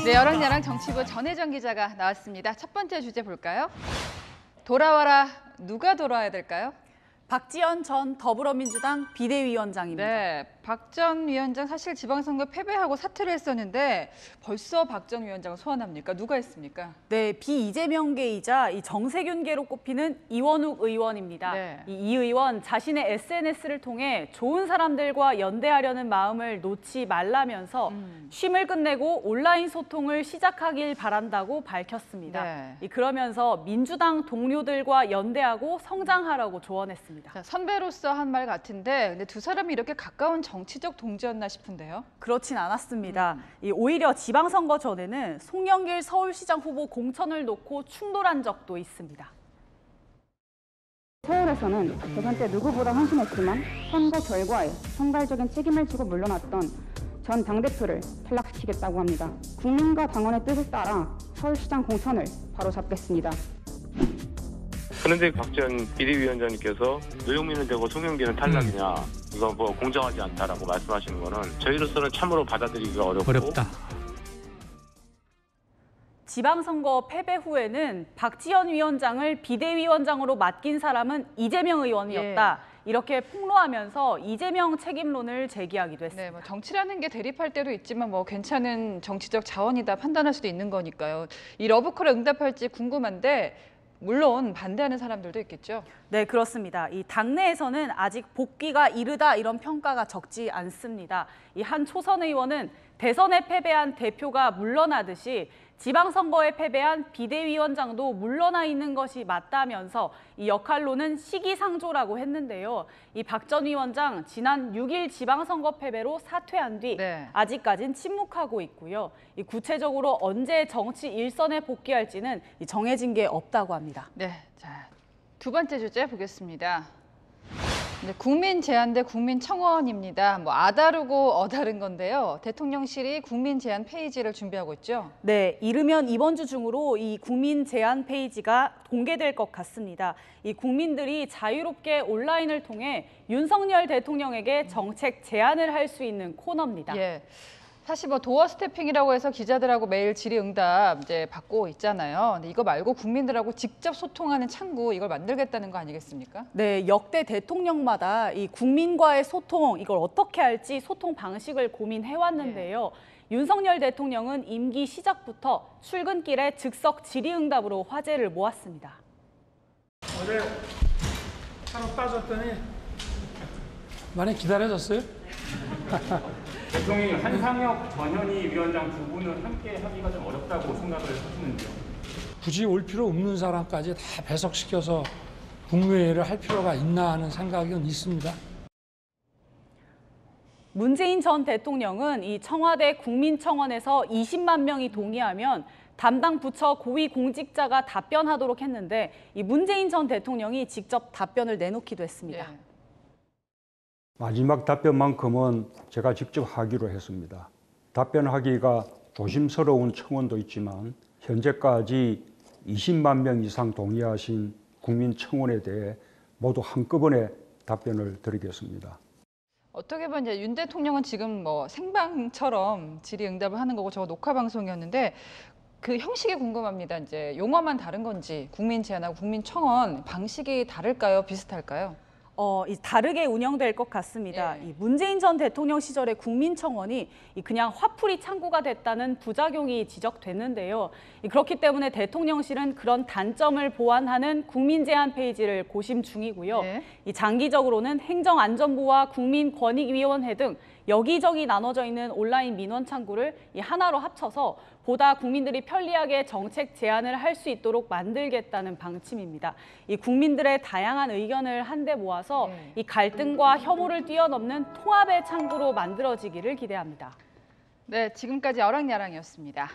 네, 여랑야랑 정치부 전혜정 기자가 나왔습니다. 첫 번째 주제 볼까요? 돌아와라, 누가 돌아와야 될까요? 박지원 전 더불어민주당 비대위원장입니다. 네, 박 전 위원장 사실 지방선거 패배하고 사퇴를 했었는데 벌써 박 전 위원장을 소환합니까? 누가 했습니까? 네, 비이재명계이자 이 정세균계로 꼽히는 이원욱 의원입니다. 네. 이 의원 자신의 SNS를 통해 좋은 사람들과 연대하려는 마음을 놓지 말라면서 쉼을 끝내고 온라인 소통을 시작하길 바란다고 밝혔습니다. 네. 그러면서 민주당 동료들과 연대하고 성장하라고 조언했습니다. 자, 선배로서 한 말 같은데 근데 두 사람이 이렇게 가까운 정치적 동지였나 싶은데요? 그렇진 않았습니다. 오히려 지방선거 전에는 송영길 서울시장 후보 공천을 놓고 충돌한 적도 있습니다. 서울에서는 대선 때 누구보다 헌신했지만 선거 결과에 총괄적인 책임을 지고 물러났던 전 당대표를 탈락시키겠다고 합니다. 국민과 당원의 뜻에 따라 서울시장 공천을 바로잡겠습니다. 그런데 박 전 비대위원장님께서 노영민은 되고 송영길은 탈락이냐, 이거 뭐 공정하지 않다라고 말씀하시는 거는 저희로서는 참으로 받아들이기가 어렵다. 지방선거 패배 후에는 박지원 위원장을 비대위원장으로 맡긴 사람은 이재명 의원이었다. 이렇게 폭로하면서 이재명 책임론을 제기하기도 했습니다. 네, 뭐 정치라는 게 대립할 때도 있지만 뭐 괜찮은 정치적 자원이다 판단할 수도 있는 거니까요. 이 러브콜에 응답할지 궁금한데 물론 반대하는 사람들도 있겠죠. 네, 그렇습니다. 이 당내에서는 아직 복귀가 이르다 이런 평가가 적지 않습니다. 이 한 초선 의원은 대선에 패배한 대표가 물러나듯이 지방선거에 패배한 비대위원장도 물러나 있는 것이 맞다면서 이 역할로는 시기상조라고 했는데요. 이 박 전 위원장 지난 6일 지방선거 패배로 사퇴한 뒤 아직까진 침묵하고 있고요. 이 구체적으로 언제 정치 일선에 복귀할지는 정해진 게 없다고 합니다. 네, 자, 두 번째 주제 보겠습니다. 네, 국민 제안 대 국민 청원입니다. 뭐 아다르고 어다른 건데요. 대통령실이 국민 제안 페이지를 준비하고 있죠. 네, 이르면 이번 주 중으로 이 국민 제안 페이지가 공개될 것 같습니다. 이 국민들이 자유롭게 온라인을 통해 윤석열 대통령에게 정책 제안을 할 수 있는 코너입니다. 예. 사실 뭐 도어 스태핑이라고 해서 기자들하고 매일 질의응답 이제 받고 있잖아요. 근데 이거 말고 국민들하고 직접 소통하는 창구 이걸 만들겠다는 거 아니겠습니까? 네, 역대 대통령마다 이 국민과의 소통 이걸 어떻게 할지 소통 방식을 고민해 왔는데요. 윤석열 대통령은 임기 시작부터 출근길에 즉석 질의응답으로 화제를 모았습니다. 어제 하루 빠졌더니 많이 기다려졌어요? 대통령이 한상혁 전현희 위원장 두 분은 함께 하기가 좀 어렵다고 생각을 하시는데요. 굳이 올 필요 없는 사람까지 다 배석시켜서 국무회의를 할 필요가 있나 하는 생각은 있습니다. 문재인 전 대통령은 이 청와대 국민청원에서 20만 명이 동의하면 담당 부처 고위 공직자가 답변하도록 했는데 이 문재인 전 대통령이 직접 답변을 내놓기도 했습니다. 마지막 답변만큼은 제가 직접 하기로 했습니다. 답변하기가 조심스러운 청원도 있지만 현재까지 20만 명 이상 동의하신 국민청원에 대해 모두 한꺼번에 답변을 드리겠습니다. 어떻게 보면 이제 윤 대통령은 지금 뭐 생방처럼 질의응답을 하는 거고 저거 녹화 방송이었는데 그 형식이 궁금합니다. 이제 용어만 다른 건지 국민 제안하고 국민 청원 방식이 다를까요? 비슷할까요? 다르게 운영될 것 같습니다. 이 문재인 전 대통령 시절의 국민청원이 그냥 화풀이 창구가 됐다는 부작용이 지적됐는데요. 그렇기 때문에 대통령실은 그런 단점을 보완하는 국민 제안 페이지를 고심 중이고요. 이 장기적으로는 행정안전부와 국민권익위원회 등 여기저기 나눠져 있는 온라인 민원 창구를 하나로 합쳐서 보다 국민들이 편리하게 정책 제안을 할 수 있도록 만들겠다는 방침입니다. 이 국민들의 다양한 의견을 한데 모아서 이 갈등과 혐오를 뛰어넘는 통합의 창구로 만들어지기를 기대합니다. 네, 지금까지 어랑야랑이었습니다.